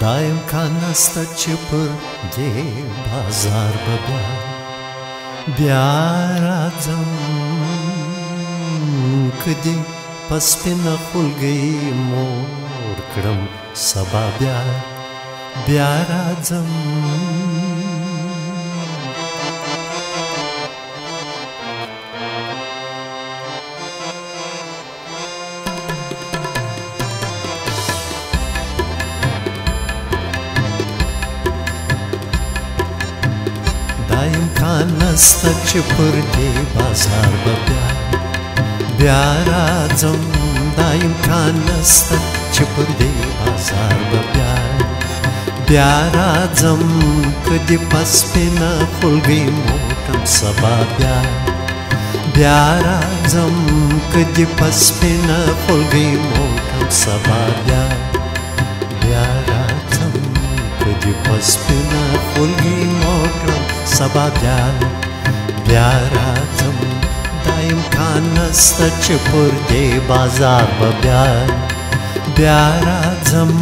دا امکان نسته چې پر دې بازار به بیا راځم که دې په سپینه خولګۍ مور کړم سبا بیا راځم امکان نسته چې پر دې بازار به بیا راځم دا امکان نسته چې پر دې بازار به بیا راځم که دې په سپینه خولګۍ موټم سبا بیا راځم که دې په سپینه خولګۍ موټم سبا بیا راځم که دې په سپینه خولګۍ موټم سبا بیا راځم دا امکان نسته چې پر دې بازار به بیا راځم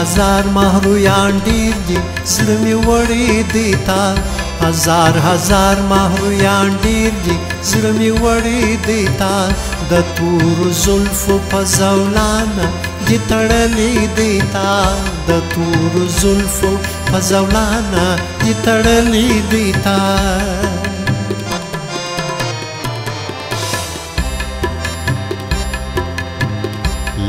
هزار مهرویان ډیر دي زړه مې وړی دی تا هزار مهرویان ډیر دي زړه مې وړی دی تا د تورو زلفو په زولانه دې تړلی دی تا د تورو زلفو په زولانه دې تړلی دی تا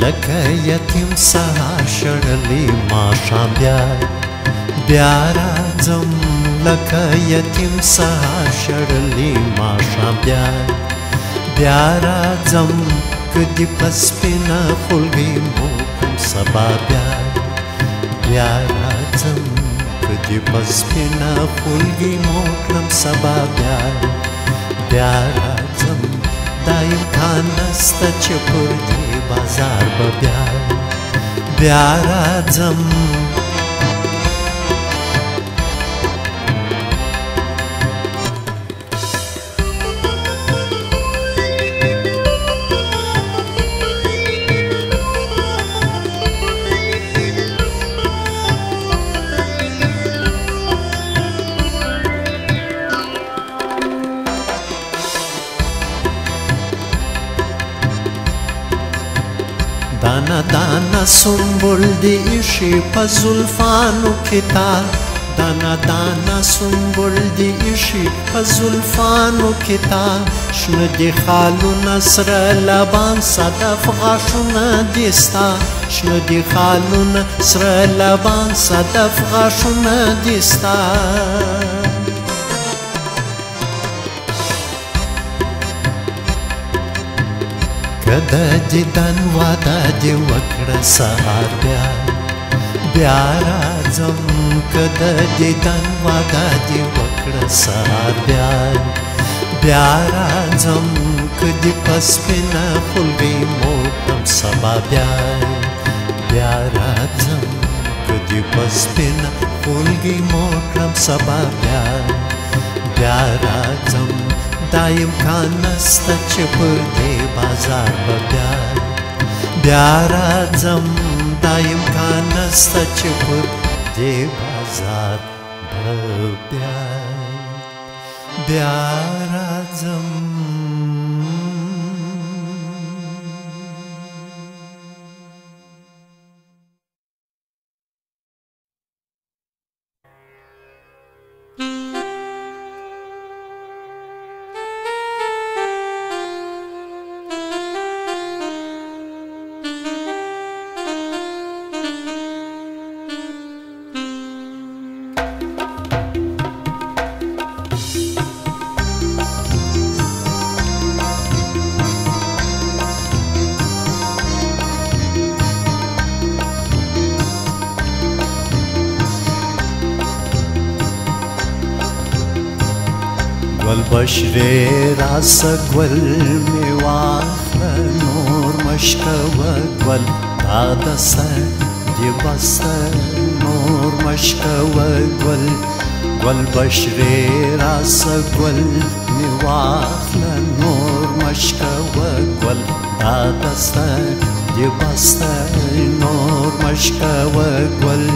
لکه یتیم سهار شړلی ماښام بیا راځم لکه یتیم سهار شړلی ماښام بیا راځم که دې په سپینه خولګۍ موټم سبا بیا راځم که دې په سپینه خولګۍ موټم سبا بیا راځم دا امکان نسته چې پر دې بازار به بیا راځم دانا سنبل دی ایشی پا زلفانو کتا دانا سنبل دی ایشی پا زلفانو کتا شنو دی خالو نصر لبان صدف غاشونا دیستا شنو دی خالو نصر لبان صدف غاشونا دیستا که د دیدن واده دې وکړه سهار بیا راځم که د دیدن واده دې وکړه سهار بیا راځم که دې په سپینه خولګۍ موټم سبا بیا راځم که دې په سپینه خولګۍ موټم سبا بیا راځم دا امکان نسته چې پر دې بازار به بیا راځم دا امکان نسته چې پر دې بازار به بیا راځم گل بشری راس گل میواخله نور مشکوه گل دادسته دیبسته نور مشکوه گل گل بشری راس گل میواخله نور مشکوه گل دادسته دیبسته نور مشکوه گل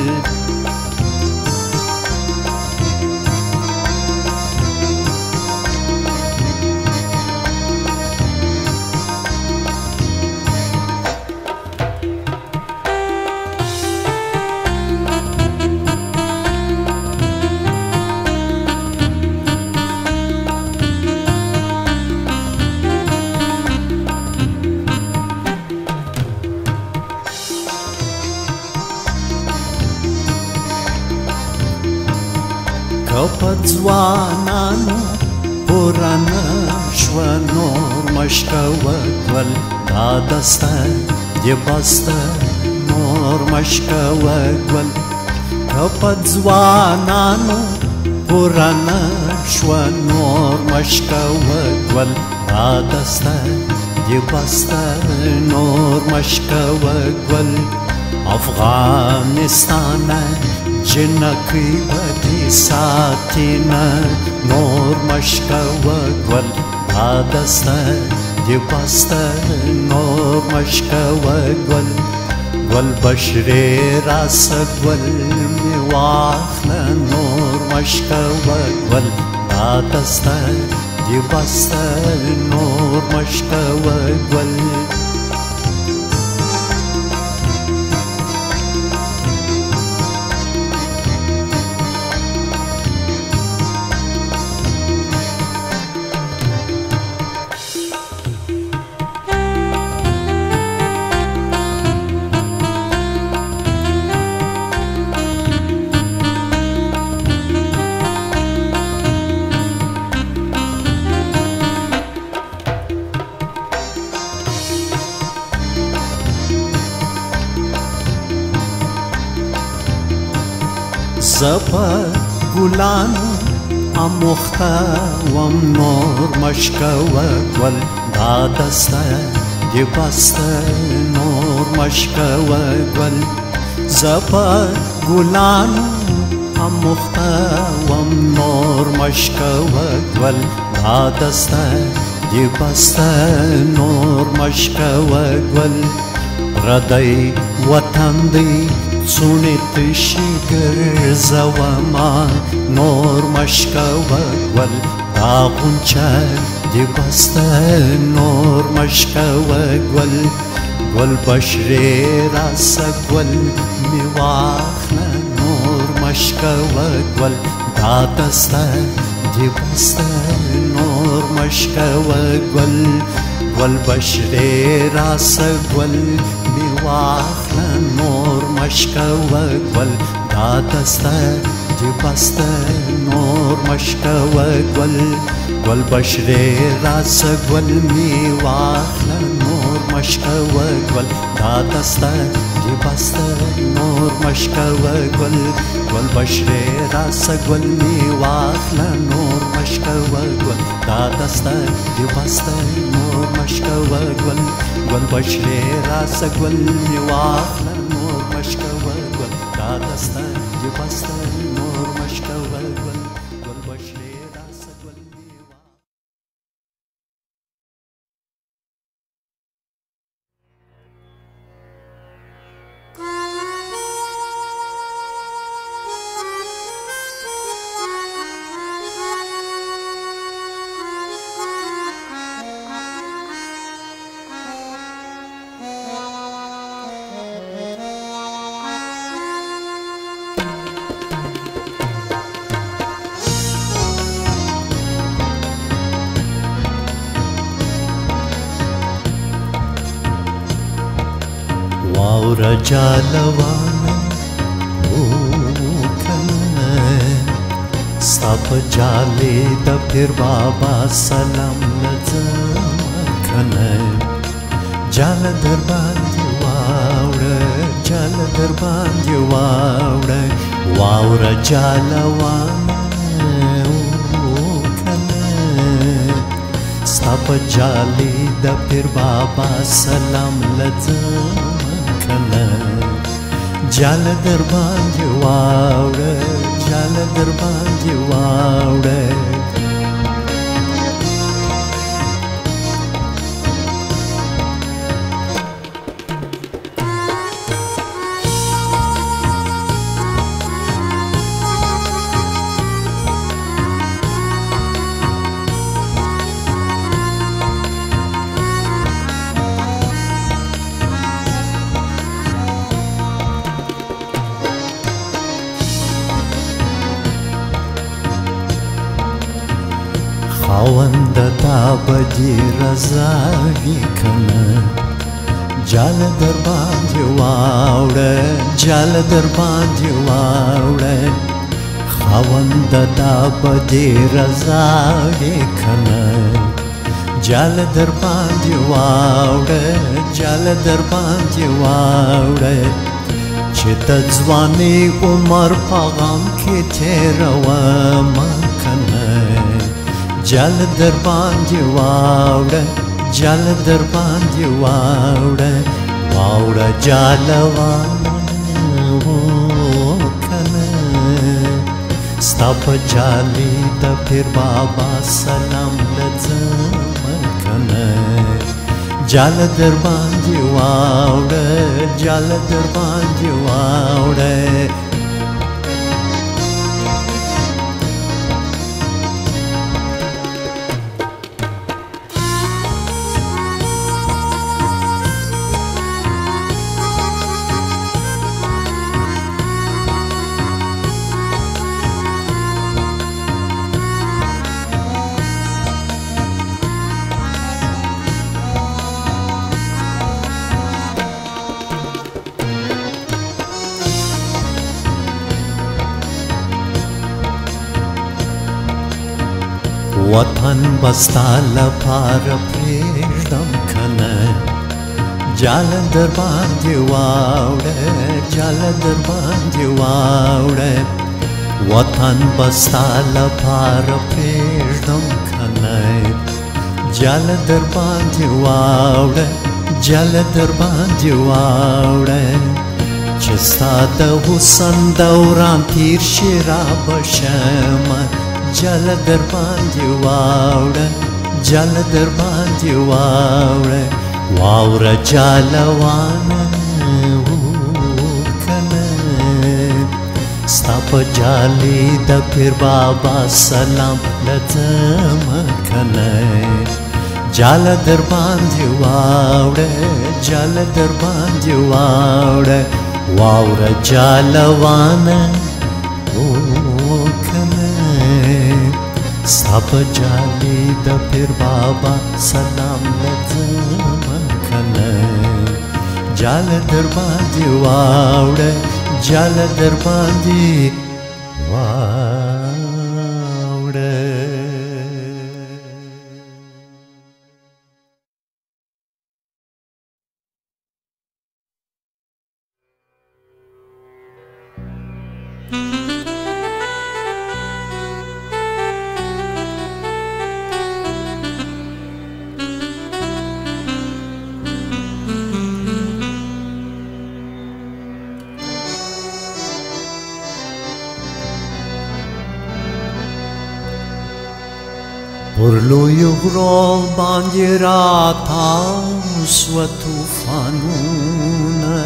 کپت زوانانو پرانه شوه نور مشکوه گل دادسته دیبسته نور مشکوه گل کپت زوانانو پرانه شوه نور مشکوه گل دادسته دیبسته نور مشکوه گل افغانستان جنکی بدی ساتینا نور مشکوه گل دادسته دیبسته نور مشکوه گل گل بشری راس گل میواخله نور مشکوه گل دادسته دیبسته نور مشکوه گل زپا گلانو اموخته وم نور مشکوه گل دادسته دیبسته نور مشکوه گل زپا گلانو اموخته وم نور مشکوه گل دادسته دیبسته نور مشکوه گل ردی وطن دی سونی تشی گرزوما نور مشکوه گل داغونچه دیبسته نور مشکوه گل گل بشری راس گل میواخله نور مشکوه گل دادسته دیبسته نور مشکوه گل گل بشری راس گل میواخله نور مشکوه گل دادسته دیبسته نور مشکوه گل گل بشری راس گل میواخله نور مشکوه گل دادسته دیبسته نور مشکوه گل گل بشری راس گل میواخله نور مشکوه گل دادسته دیبسته نور مشکوه گل گل بشری راس گل میواخله نور مشکوه گل دادسته دیبسته نور مشکوه گل گل بشری راس گل واوره جالوانه وکنه ستا په جالې د پیر بابا سلام لځم کنه جاله در باندې واوره جاله در باندې واوره واوره جالوانه وکنه په جالي د پیر بابا سلام لځم کنه جال در باندې واوړه جال در باندې واوړه خاوند تا بدی رضا وی کنه جال در باندې واوړه جال در باندې واوړه خاوند تا بدی رضا وی کنه جال در باندې واوړه جال در باندې واوړه چې د ځوانۍ عمر په غم کې تېرومه کنه جال در باندې واوړه جال در باندې واوړه واوړه جالوانه کنه ستا په جالي د پیر بابا سلام لځم کنه جال در باندې واوړه جال در باندې واوړه وطن بستا لپاره پرېږدم کنه جال در باندې واوړه جال در باندې واوړه وطن بستا لپاره پرېږدم کنه جال در باندې واوړه جال در باندې واوړه چې ستا د حسن دوران تیر شي رابه شمه جال در باندې واوړه جال در باندې واوړه واوړه جالوانه کنه ستا په جالي د پیر بابا سلام لځم کنه جال در باندې واوړه جال در باندې واوړه واوړه جالوانه ستا په جالي د پیر بابا سلام لځم کنه جال در باندې واوړه جال در باندې واوړه پر لویو غرو باندې راتاو سوه طوفانونه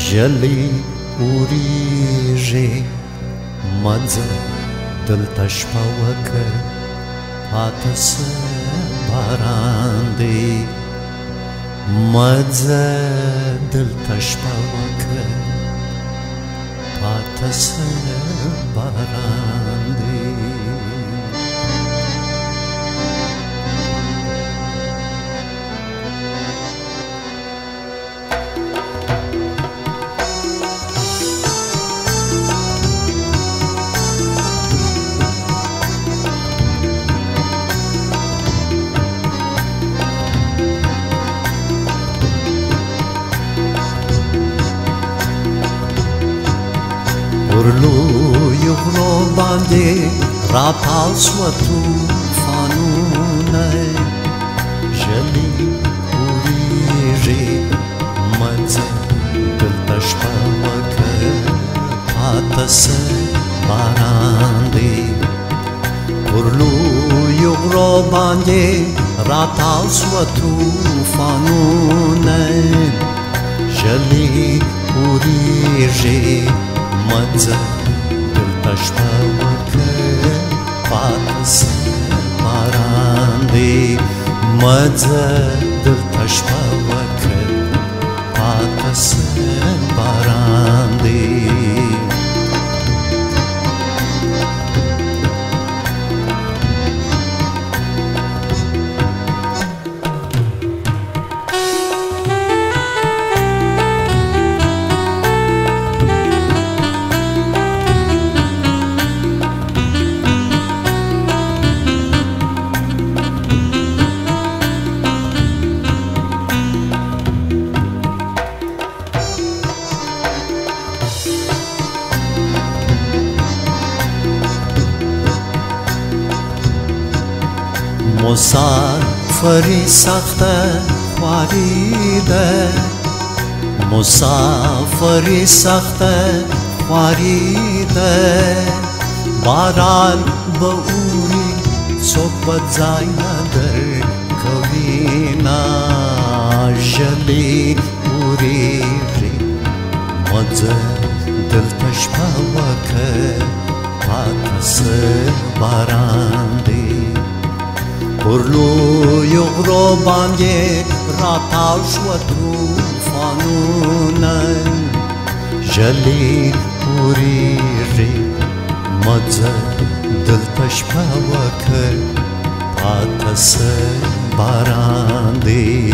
ژلې اورېږي منځه دلته شپه وکړه پاته څه باران دی منځه دلته شپه وکړه پاته څه باران دی پر لویو غرو باندې راتاو سوه طوفانونه جلی اوریجی مزه دلتش پاوکه پاتس باراندی پرلو یغرا باندی راتاوس و توفانونه جلی اوریجی مزه دلتش پاوکه پاتس باراندی مزه دلتش پاوکه پاتس باراندی مسافری سخت خواریده مسافری سخت خواریده باران به اوری صحبت زای ندر کوینا جلی اوری ری مزه دلتش پاوکه پاتس باراندی پرلو یغرا باندی راتاوش و توفانونه جلی اوریجی مزه دلتش پاوکه پاتس باراندی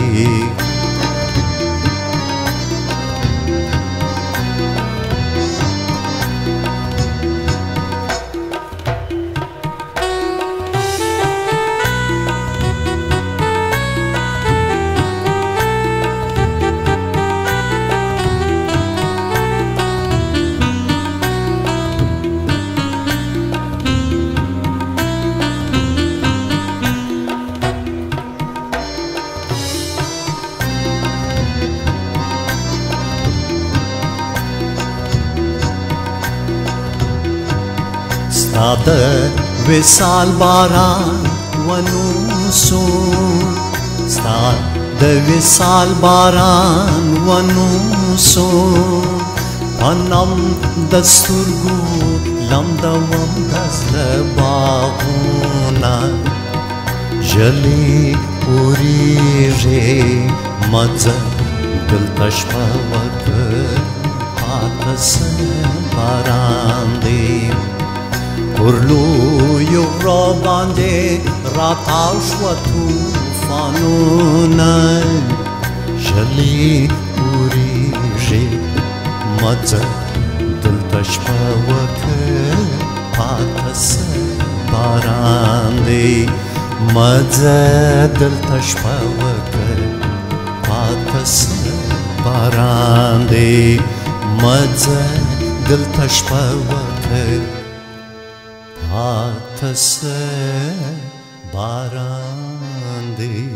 ستاده وصال باران ونوسون ستاده وصال باران ونوسون پنم دستورگو لمدوم دزل باغونا جلی اوریجی مزه دلتش پاوکه پاتس باراندی پرلو یغرا باندی راتاوش و توفانونه جلی اوریجی مزه دلتش پاوکه پاتس باراندی مزه دلتش پاوکه پاتس باراندی مزه دلتش پاوکه پاتس باراندی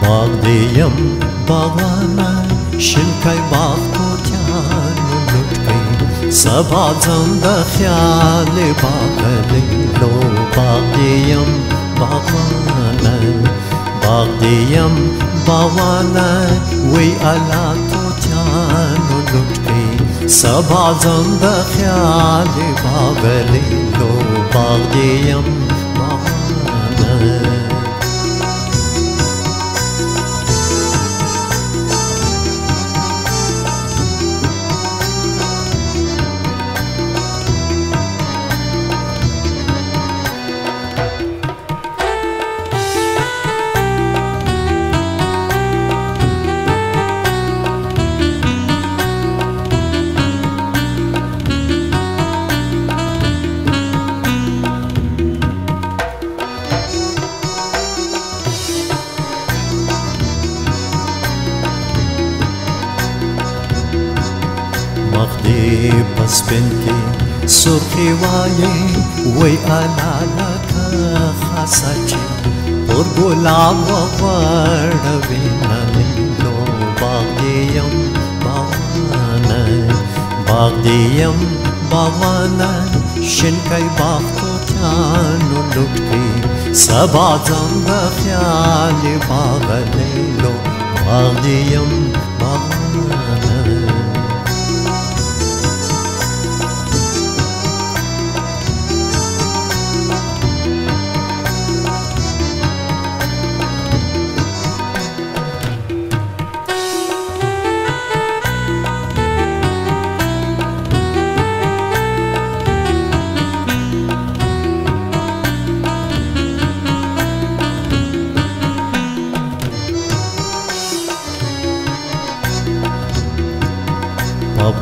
باغدیم باغانا شلکای باغ کوتیان لطکی سبا زند خیال باغلیلو باغدیم باغانا وی علا کوتیان لطکی سبا زند خیال باغلیلو باغدیم باغانا مخدي بس بنتي سرخي وي ألالك خاساتي Orgul ava varda vina lilo Bagdiyam bavana Shinkai bhakto tyanu lutki Sabazam da khyali baga lilo Bagdiyam bavana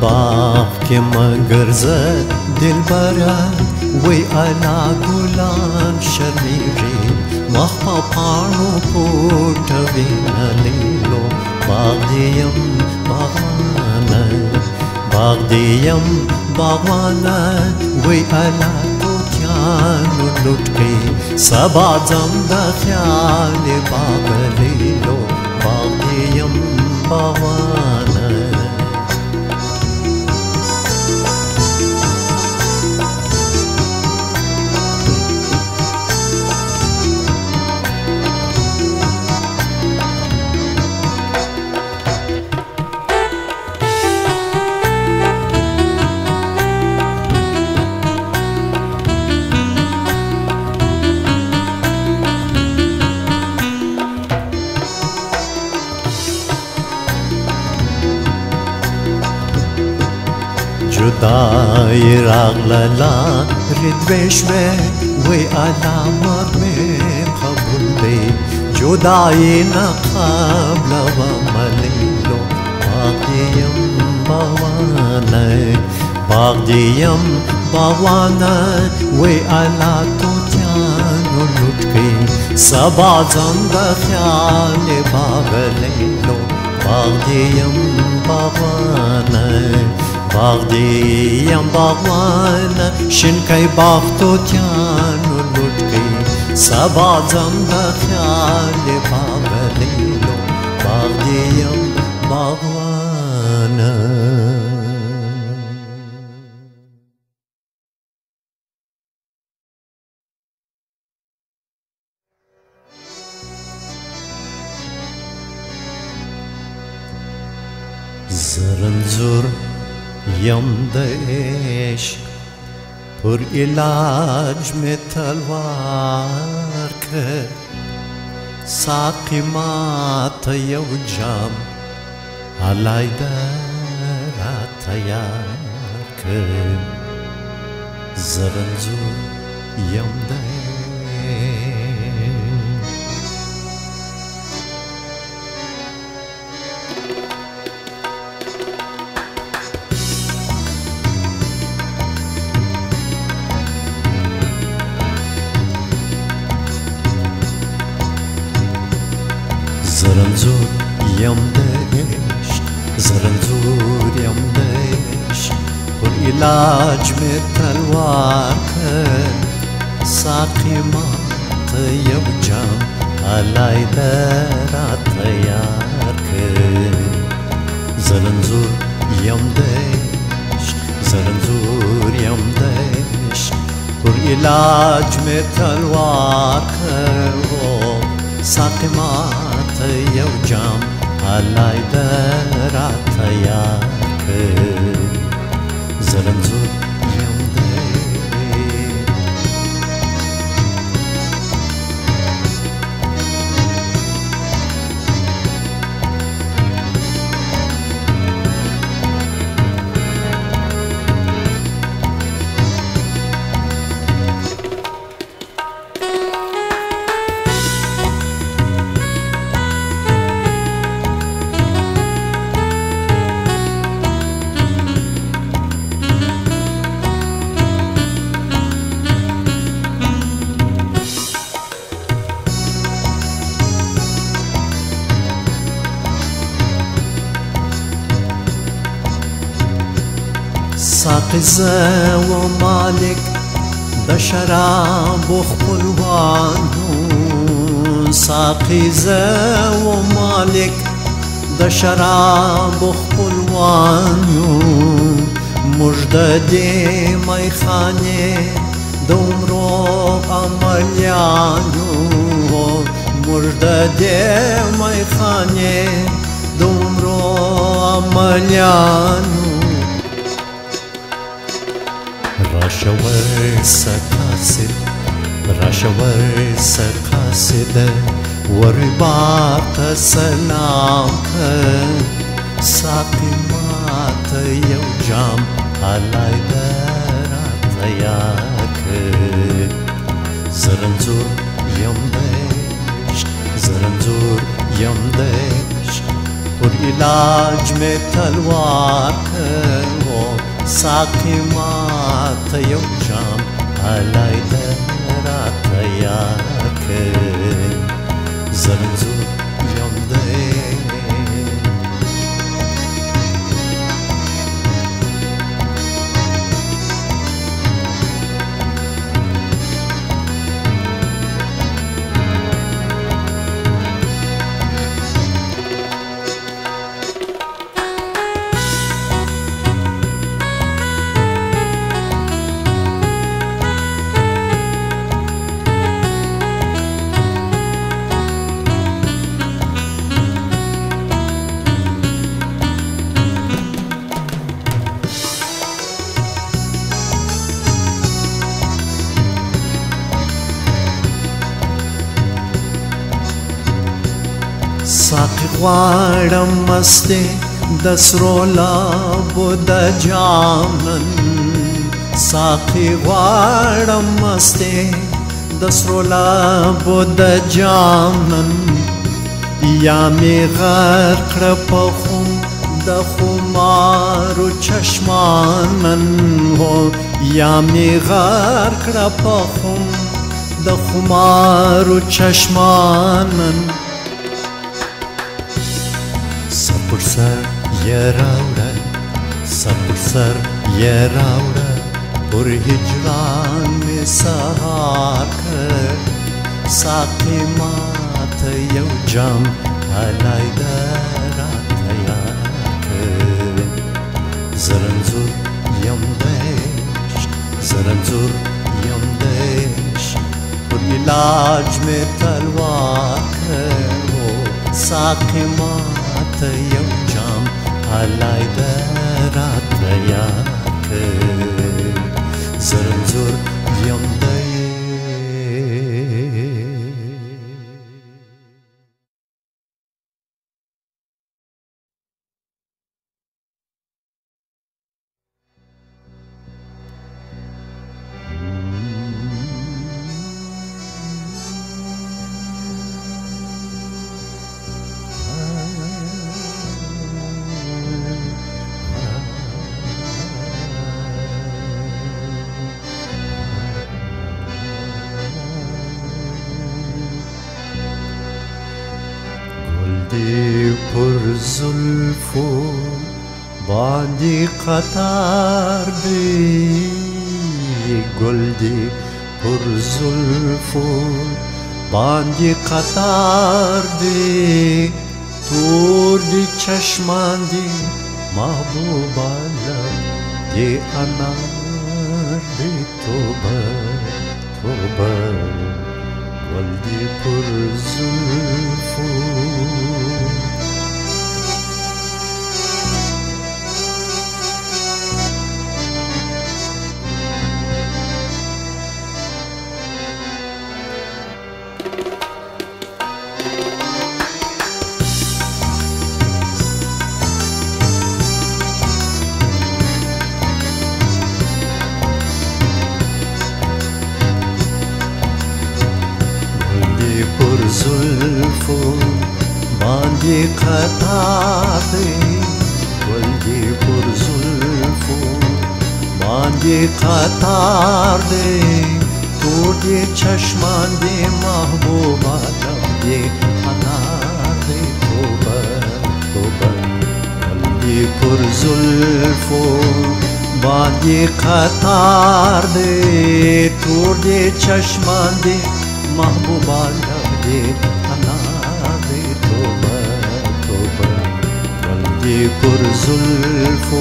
बाप के मगर दिल बरा वही अला गुलाम शर्मीरे मखपा पाणो कोट विनलेलो बागदियम बागवाना वही अला को ध्यान लुटके सबाजम द ख्याल बागलेलो बागदियम बागवाना जुदाई रागलला रिद्वेश में वे अलामत में कबूल दे जुदाई न क़ाबल व मलीलो बागदियम बावाना वे अला तो त्यानो लुटके सबाजम द ख्याल बागलेलो बागदियम Bawana Bagdiyam bagwana Shinkai bakhto tyanu lutke Sabazam da khyali bagalilo Bagdiyam bagwana Zaranzur यम देश पुर इलाज में तलवार कर साकी मात यवजाम अलाइदरा तैयार कर जरंजूर यम देश Zaranzur yam desh Pur ilaj में तलवार कर साकी मात यवजाम अलाइदरा तैयार कर Zaranzur yam desh Pur ilaj में तलवार कर साकी मात यवजाम अलाइदरा तैयार कर Zaranzur yam ساقي زه ومالك د شرابو خپلوان یو ساقي زه ومالك د شرابو خپلوان یو موږ د دې میخانې د عمرو عملیان یو موږ د دې میخانې د عمرو عملیان یو راشه ورسه قاصد وربا ته سلام که ساقي ماته یو جام حلای راته یاد که زرنځور یم د عشق زرنځور یم د عشق پر علاج مې تلوار که ساقي ماته یو جام حلای راته یاد که زرنځور یم د ساقي غواړم مستې د سرو لابو د جام نن ساقي غواړم مستې د سرو لابو د جام نن یا مې غرق کړه په خم د خمارو چشمان نن یا مې غرق کړه په خم د خمارو چشمان نن سر سر یې راوړه پر هجران مې سهار کړ ساقي ماته یو جام حلای راته یاد کړ زرنځور یم د عشق زرنځور یم د عشق پر علاج مې تلوار کړ ساقي ماته یو جام حلای راته یاد کړ زرنځور یم د پر زلفو باندې قطار دی ګل دی پر زلفو باندې قطار دی تور دی چشمان دی محبوبا لب دی انار دی توبه توبه ګل دی پر زلفو زلفو باندې قطار دی ګل دی پر زلفو باندې قطار دی تور دی چشمان دی محبوبا لب دی انار دی توبه توبه ګل دی پر زلفو बांधे खतार दे तोड़ दे चश्मान दे महबूबा लब दे अना दे तोबा तोबा बल्दे पुरजुल्फो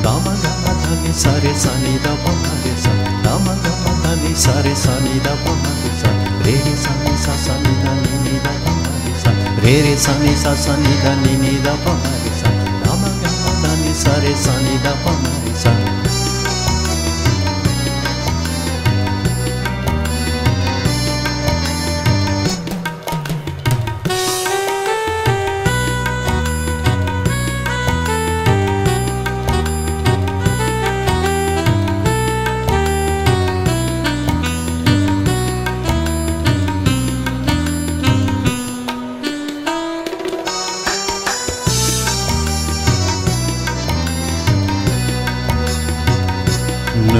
दामा दामा धानी सारे सानी दा पमा दे सा दामा दामा धानी सारे सानी दा पमा दे सा रे रे सानी सा सानी दा नी दा पमा दे सा रे रे सानी सा सानी दा नी दा पमा दे सा दामा दामा धानी सारे सानी दा पमा दे सा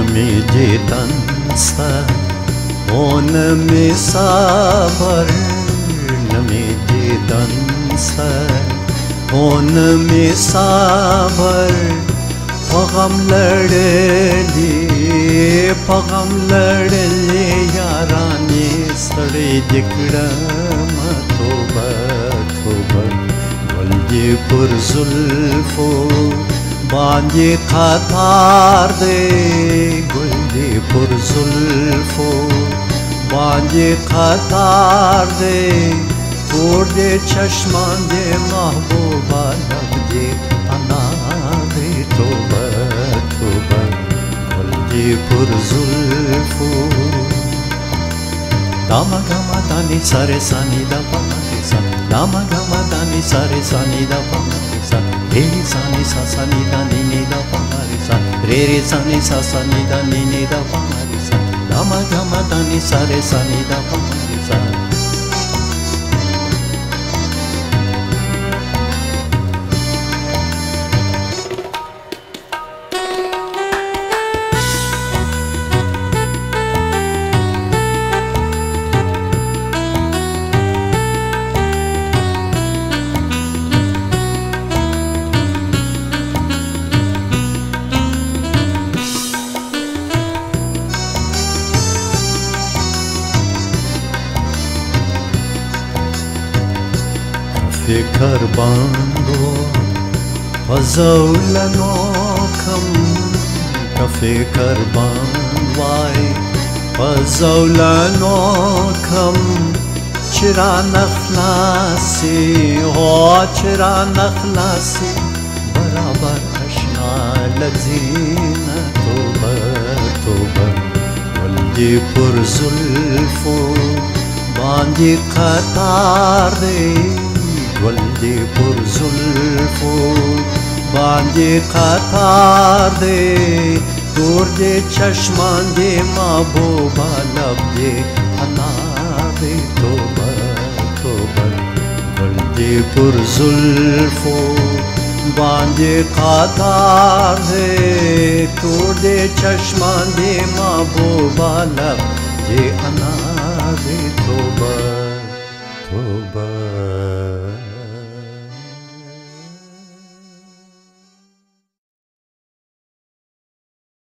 में जे dansa on में sabar न में जे dansa on में sabar पगम लड़ले याराने सड़े दिकड़म तोबा तोबा बल्दे पुरजुल्फो बांधे खतार दे गुल्दे पुरजुल्फो बांधे खतार दे तोड़ दे चश्मान दे महबूबा लब दे अना दे तोबा तोबा गुल्दे पुरजुल्फो दामा गामा दानी सारे सानी दा पमा दे सा दामा गामा दानी सारे सानी दा पमा दे सा रे रे सानी सा सानी दा नी दा पमा दे सा रे रे सानी सा सानी दा नी दा पमा दे सा दामा गामा दानी सारे सानी दा पमा दे सा fikar bando fazawlano kam kafikar bandwai fazawlano kam chira nakhlasi ho chira nakhlasi barabar ashna lazina toba toba waldi purzulfo bandi khatar de वल्दे पुरजुल्फो बांधे खतार दे तोड़ दे चश्मान दे महबूबा लब दे अना दे तोबा तोबा वल्दे पुरजुल्फो बांधे खतार दे तोड़ दे चश्मान दे महबूबा लब दे अना दे तोबा तोबा